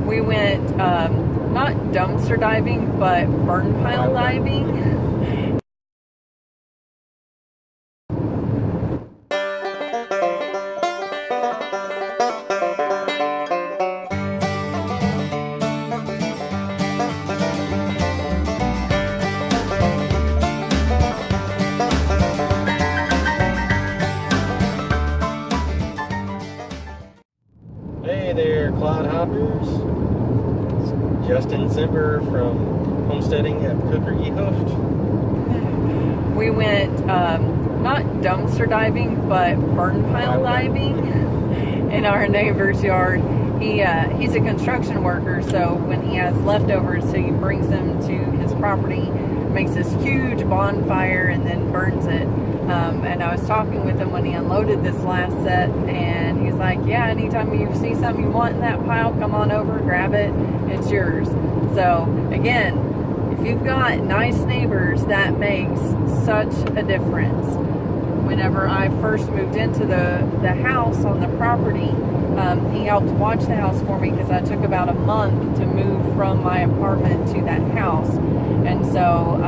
We went not dumpster diving, but burn pile diving. Hey there, clod hoppers. It's Justin Zimmer from Homesteading at Kooker. We went not dumpster diving, but burn pile diving in our neighbor's yard. He's a construction worker, so when he has leftovers, he brings them to his property, makes this huge bonfire, and then burns it. And I was talking with him when he unloaded this last set, and he's like, yeah, anytime you see something you want in that pile, come on over, grab it, it's yours. So again, if you've got nice neighbors, that makes such a difference. Whenever I first moved into the house on the property, he helped watch the house for me because I took about a month to move from my apartment to that house. And so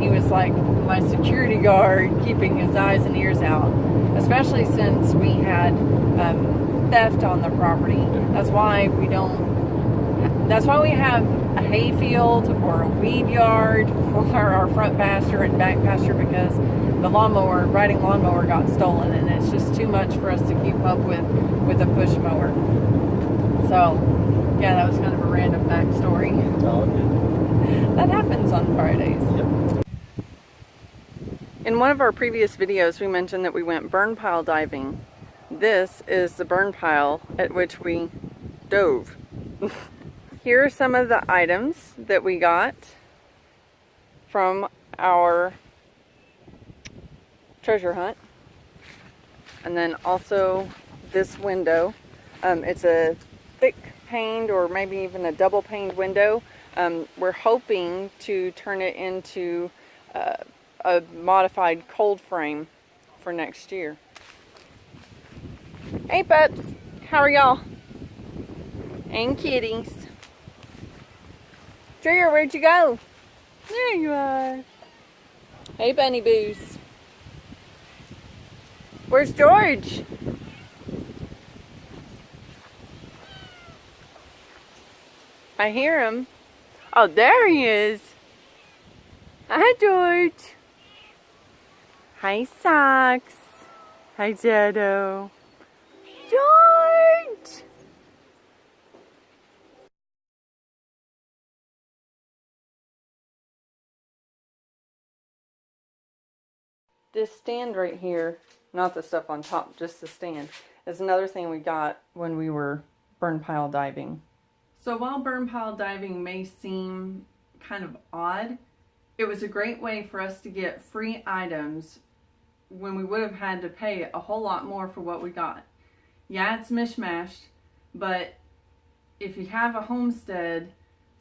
he was like my security guard, keeping his eyes and ears out, especially since we had theft on the property. That's why we have a hay field or a weed yard for our front pasture and back pasture, because the riding lawnmower got stolen, and it's just too much for us to keep up with a push mower. So yeah, that was kind of a random backstory. That happens on Fridays. Yep. In one of our previous videos, we mentioned that we went burn pile diving. This is the burn pile at which we dove. Here are some of the items that we got from our treasure hunt. And then also this window. It's a thick paned or maybe even a double paned window. We're hoping to turn it into a modified cold frame for next year. Hey pups, how are y'all? And kitties. Dreer, where'd you go? There you are. Hey bunny boos. Where's George? I hear him. Oh, there he is. Hi, George. Hi, Socks. Hi, Dado. George! This stand right here, not the stuff on top, just the stand, is another thing we got when we were burn pile diving. So while burn pile diving may seem kind of odd, it was a great way for us to get free items when we would have had to pay a whole lot more for what we got. Yeah, it's mishmashed, but if you have a homestead,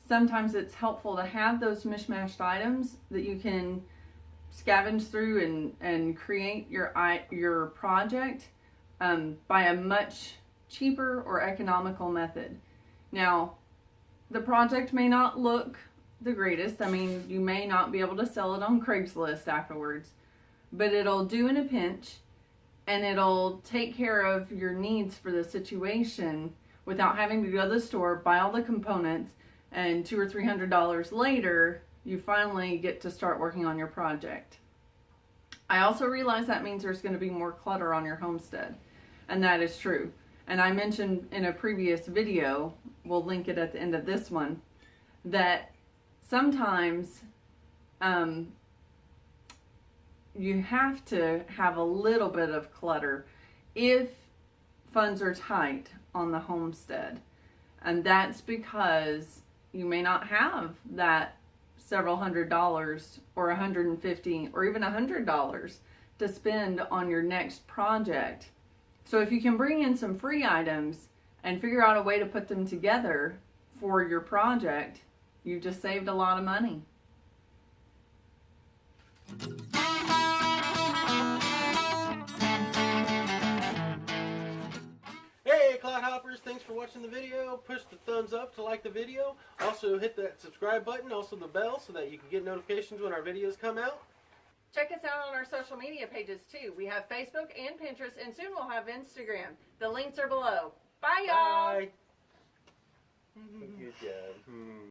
sometimes it's helpful to have those mishmashed items that you can scavenge through and create your project by a much cheaper or economical method. Now, the project may not look the greatest. I mean, you may not be able to sell it on Craigslist afterwards, but it'll do in a pinch, and it'll take care of your needs for the situation without having to go to the store, buy all the components, and $200 or $300 later, you finally get to start working on your project. I also realize that means there's going to be more clutter on your homestead, and that is true. And I mentioned in a previous video, we'll link it at the end of this one, that sometimes you have to have a little bit of clutter if funds are tight on the homestead. And that's because you may not have that several $100s or $150 or even $100 to spend on your next project. So if you can bring in some free items and figure out a way to put them together for your project, you've just saved a lot of money. Hey, Clodhoppers, thanks for watching the video. Push the thumbs up to like the video. Also hit that subscribe button, also the bell, so that you can get notifications when our videos come out. Check us out on our social media pages too. We have Facebook and Pinterest, and soon we'll have Instagram. The links are below. Bye, y'all. Bye. Good job.